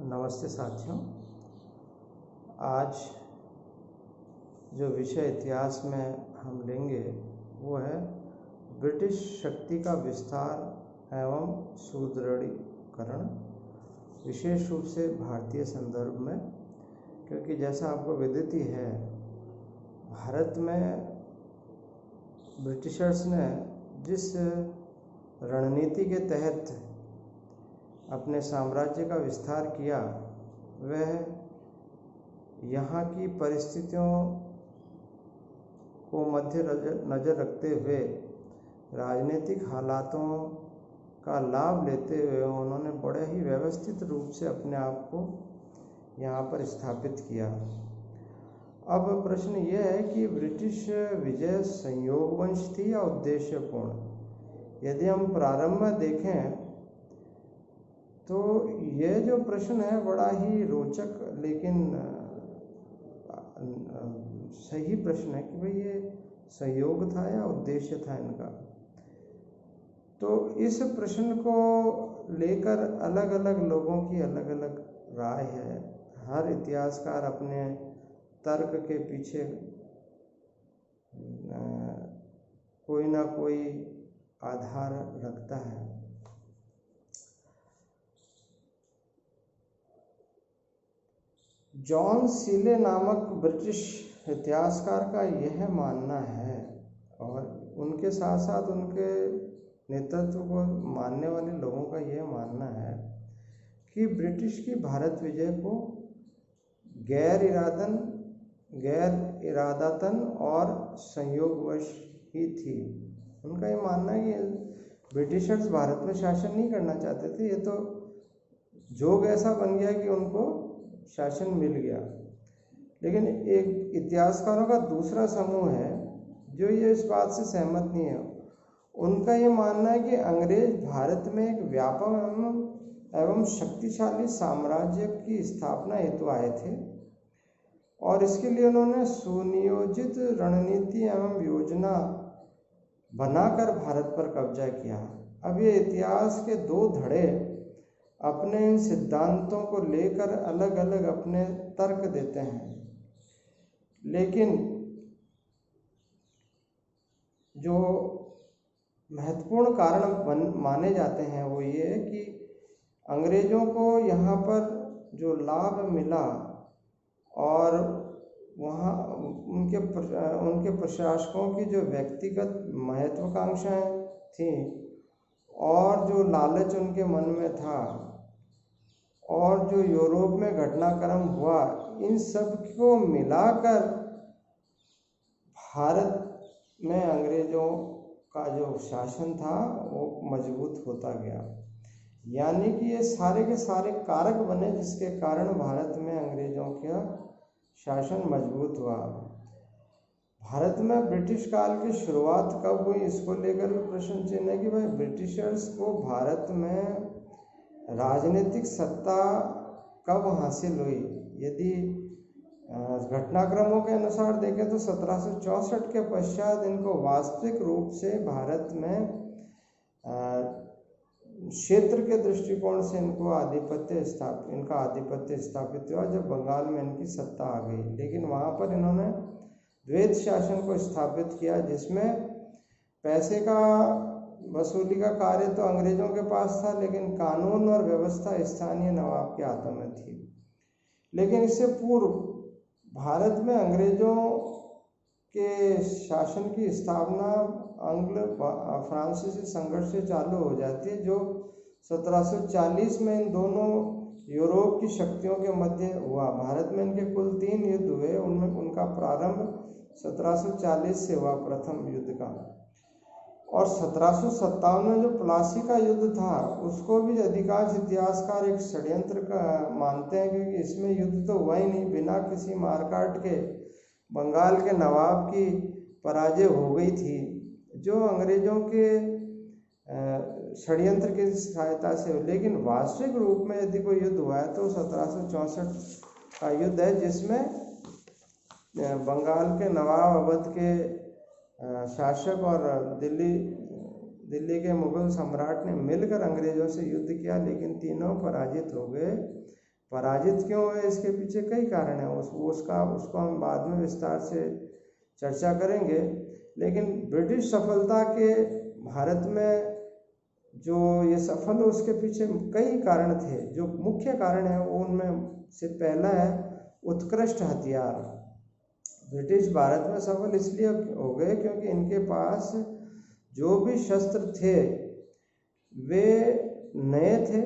नमस्ते साथियों। आज जो विषय इतिहास में हम लेंगे वो है ब्रिटिश शक्ति का विस्तार एवं सुदृढ़ीकरण, विशेष रूप से भारतीय संदर्भ में, क्योंकि जैसा आपको विदित ही है, भारत में ब्रिटिशर्स ने जिस रणनीति के तहत अपने साम्राज्य का विस्तार किया, वह यहाँ की परिस्थितियों को मध्य नज़र रखते हुए राजनीतिक हालातों का लाभ लेते हुए उन्होंने बड़े ही व्यवस्थित रूप से अपने आप को यहाँ पर स्थापित किया। अब प्रश्न यह है कि ब्रिटिश विजय संयोगवश थी या उद्देश्यपूर्ण। यदि हम प्रारंभ में देखें तो यह जो प्रश्न है बड़ा ही रोचक लेकिन सही प्रश्न है कि भाई ये संयोग था या उद्देश्य था इनका। तो इस प्रश्न को लेकर अलग अलग लोगों की अलग अलग राय है। हर इतिहासकार अपने तर्क के पीछे कोई ना कोई आधार रखता है। जॉन सीले नामक ब्रिटिश इतिहासकार का यह मानना है, और उनके साथ साथ उनके नेतृत्व को मानने वाले लोगों का यह मानना है कि ब्रिटिश की भारत विजय को गैर इरादतन और संयोगवश ही थी। उनका ये मानना है कि ब्रिटिशर्स भारत में शासन नहीं करना चाहते थे, ये तो जोग ऐसा बन गया कि उनको शासन मिल गया। लेकिन एक इतिहासकारों का दूसरा समूह है जो ये इस बात से सहमत नहीं है। उनका ये मानना है कि अंग्रेज भारत में एक व्यापक एवं शक्तिशाली साम्राज्य की स्थापना हेतु आए थे, और इसके लिए उन्होंने सुनियोजित रणनीति एवं योजना बनाकर भारत पर कब्जा किया। अब ये इतिहास के दो धड़े अपने इन सिद्धांतों को लेकर अलग अलग अपने तर्क देते हैं, लेकिन जो महत्वपूर्ण कारण माने जाते हैं वो ये है कि अंग्रेजों को यहाँ पर जो लाभ मिला और वहाँ उनके प्रशासकों की जो व्यक्तिगत महत्वाकांक्षाएं थीं और जो लालच उनके मन में था और जो यूरोप में घटनाक्रम हुआ, इन सब को मिलाकर भारत में अंग्रेजों का जो शासन था वो मजबूत होता गया। यानी कि ये सारे के सारे कारक बने जिसके कारण भारत में अंग्रेजों का शासन मजबूत हुआ। भारत में ब्रिटिश काल की शुरुआत कब हुई, इसको लेकर भी प्रश्न चिन्ह है कि भाई ब्रिटिशर्स को भारत में राजनीतिक सत्ता कब हासिल हुई। यदि घटनाक्रमों के अनुसार देखें तो 1764 के पश्चात इनको वास्तविक रूप से भारत में क्षेत्र के दृष्टिकोण से इनका आधिपत्य स्थापित हुआ जब बंगाल में इनकी सत्ता आ गई। लेकिन वहाँ पर इन्होंने द्वैत शासन को स्थापित किया, जिसमें पैसे का वसूली का कार्य तो अंग्रेजों के पास था, लेकिन कानून और व्यवस्था स्थानीय नवाब के हाथों में थी। लेकिन इससे पूर्व भारत में अंग्रेजों के शासन की स्थापना आंग्ल फ्रांसीसी संघर्ष से चालू हो जाती है, जो 1740 में इन दोनों यूरोप की शक्तियों के मध्य हुआ। भारत में इनके कुल 3 युद्ध हुए, उनमें उनका प्रारंभ 1740 से हुआ प्रथम युद्ध का, और 1757 में जो प्लासी का युद्ध था उसको भी अधिकांश इतिहासकार एक षड्यंत्र का मानते हैं, क्योंकि इसमें युद्ध तो हुआ ही नहीं, बिना किसी मारकाट के बंगाल के नवाब की पराजय हो गई थी, जो अंग्रेजों के षड्यंत्र की सहायता से। लेकिन वास्तविक रूप में यदि कोई युद्ध हुआ है तो 1764 का युद्ध है, जिसमें बंगाल के नवाब अवध के शासक और दिल्ली के मुगल सम्राट ने मिलकर अंग्रेजों से युद्ध किया, लेकिन तीनों पराजित हो गए। पराजित क्यों हुए, इसके पीछे कई कारण हैं। उसको हम बाद में विस्तार से चर्चा करेंगे। लेकिन ब्रिटिश सफलता के भारत में जो ये सफल हो, उसके पीछे कई कारण थे। जो मुख्य कारण है उनमें से पहला है उत्कृष्ट हथियार। ब्रिटिश भारत में सफल इसलिए हो गए क्योंकि इनके पास जो भी शस्त्र थे वे नए थे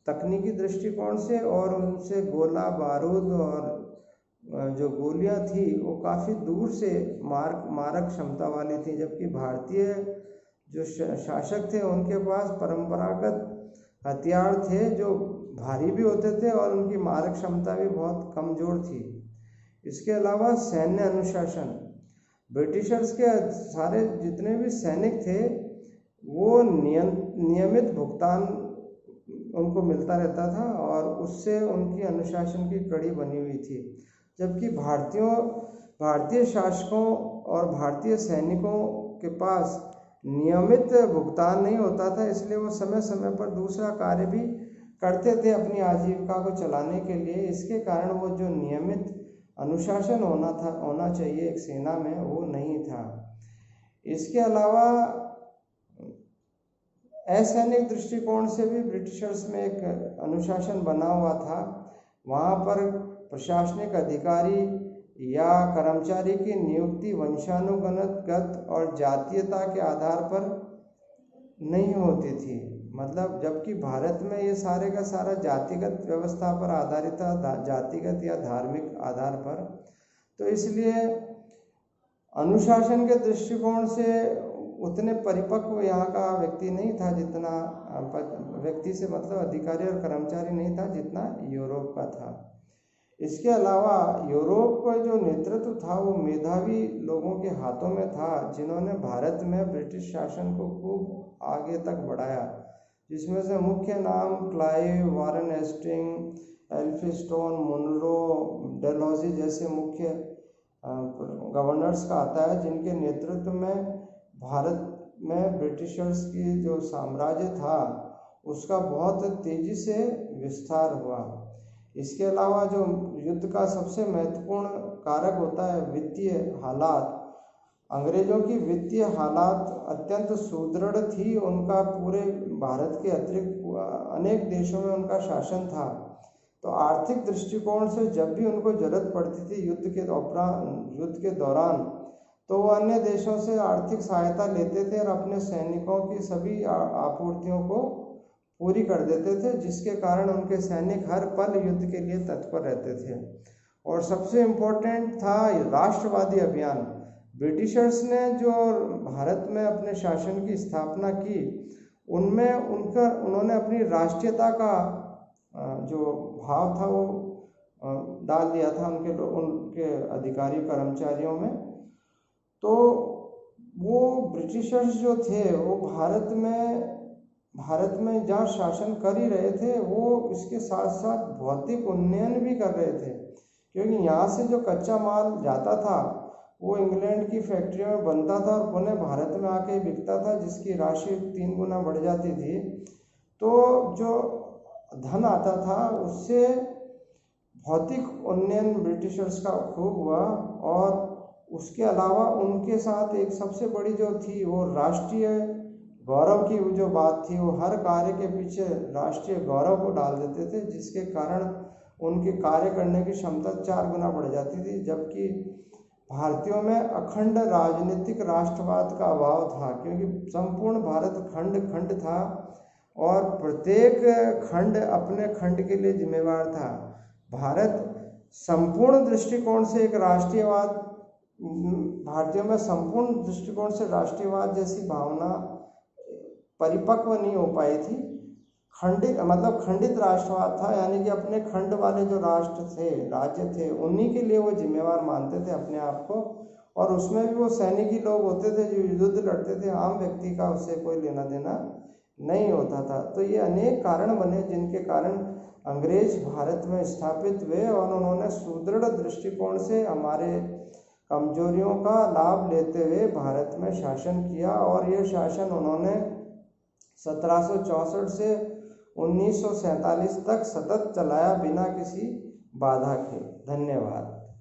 तकनीकी दृष्टिकोण से, और उनसे गोला बारूद और जो गोलियां थी वो काफ़ी दूर से मारक क्षमता वाली थी। जबकि भारतीय जो शासक थे उनके पास परंपरागत हथियार थे जो भारी भी होते थे और उनकी मारक क्षमता भी बहुत कमज़ोर थी। इसके अलावा सैन्य अनुशासन, ब्रिटिशर्स के सारे जितने भी सैनिक थे वो नियमित भुगतान उनको मिलता रहता था और उससे उनकी अनुशासन की कड़ी बनी हुई थी। जबकि भारतीय शासकों और भारतीय सैनिकों के पास नियमित भुगतान नहीं होता था, इसलिए वो समय समय पर दूसरा कार्य भी करते थे अपनी आजीविका को चलाने के लिए। इसके कारण वो जो नियमित अनुशासन होना चाहिए एक सेना में, वो नहीं था। इसके अलावा असैनिक दृष्टिकोण से भी ब्रिटिशर्स में एक अनुशासन बना हुआ था। वहाँ पर प्रशासनिक अधिकारी या कर्मचारी की नियुक्ति वंशानुगत और जातीयता के आधार पर नहीं होती थी। मतलब जबकि भारत में ये सारे का सारा जातिगत व्यवस्था पर आधारित था, जातिगत या धार्मिक आधार पर। तो इसलिए अनुशासन के दृष्टिकोण से उतने परिपक्व यहाँ का व्यक्ति नहीं था, जितना व्यक्ति से मतलब अधिकारी और कर्मचारी नहीं था जितना यूरोप का था। इसके अलावा यूरोप का जो नेतृत्व था वो मेधावी लोगों के हाथों में था, जिन्होंने भारत में ब्रिटिश शासन को खूब आगे तक बढ़ाया, जिसमें से मुख्य नाम Clive, Warren Hastings, Elphinstone, Munro, Dalhousie जैसे मुख्य गवर्नर्स का आता है, जिनके नेतृत्व में भारत में ब्रिटिशर्स की जो साम्राज्य था उसका बहुत तेजी से विस्तार हुआ। इसके अलावा जो युद्ध का सबसे महत्वपूर्ण कारक होता है वित्तीय हालात। अंग्रेजों की वित्तीय हालात अत्यंत सुदृढ़ थी। उनका पूरे भारत के अतिरिक्त अनेक देशों में उनका शासन था। तो आर्थिक दृष्टिकोण से जब भी उनको जरूरत पड़ती थी युद्ध के दौरान, तो वो अन्य देशों से आर्थिक सहायता लेते थे और अपने सैनिकों की सभी आपूर्तियों को पूरी कर देते थे, जिसके कारण उनके सैनिक हर पल युद्ध के लिए तत्पर रहते थे। और सबसे इम्पोर्टेंट था राष्ट्रवादी अभियान। ब्रिटिशर्स ने जो भारत में अपने शासन की स्थापना की, उनमें उन्होंने अपनी राष्ट्रीयता का जो भाव था वो डाल दिया था उनके अधिकारी कर्मचारियों में। तो वो ब्रिटिशर्स जो थे वो भारत में जहाँ शासन कर ही रहे थे, वो इसके साथ साथ भौतिक उन्नयन भी कर रहे थे, क्योंकि यहाँ से जो कच्चा माल जाता था वो इंग्लैंड की फैक्ट्रियों में बनता था और पुनः भारत में आके बिकता था, जिसकी राशि 3 गुना बढ़ जाती थी। तो जो धन आता था उससे भौतिक उन्नयन ब्रिटिशर्स का खूब हुआ। और उसके अलावा उनके साथ एक सबसे बड़ी जो थी वो राष्ट्रीय गौरव की जो बात थी, वो हर कार्य के पीछे राष्ट्रीय गौरव को डाल देते थे, जिसके कारण उनके कार्य करने की क्षमता 4 गुना बढ़ जाती थी। जबकि भारतीयों में अखंड राजनीतिक राष्ट्रवाद का अभाव था, क्योंकि संपूर्ण भारत खंड था और प्रत्येक खंड अपने खंड के लिए जिम्मेवार था। भारत संपूर्ण दृष्टिकोण से एक राष्ट्रीयवाद, भारतीयों में संपूर्ण दृष्टिकोण से राष्ट्रीयवाद जैसी भावना परिपक्व नहीं हो पाई थी। खंडित राष्ट्रवाद था, यानी कि अपने खंड वाले जो राष्ट्र थे, राज्य थे, उन्हीं के लिए वो जिम्मेवार मानते थे अपने आप को। और उसमें भी वो सैनिक ही लोग होते थे जो युद्ध लड़ते थे, आम व्यक्ति का उससे कोई लेना देना नहीं होता था। तो ये अनेक कारण बने जिनके कारण अंग्रेज भारत में स्थापित हुए और उन्होंने सुदृढ़ दृष्टिकोण से हमारे कमजोरियों का लाभ लेते हुए भारत में शासन किया। और ये शासन उन्होंने 1764 से 1947 तक सतत चलाया बिना किसी बाधा के। धन्यवाद।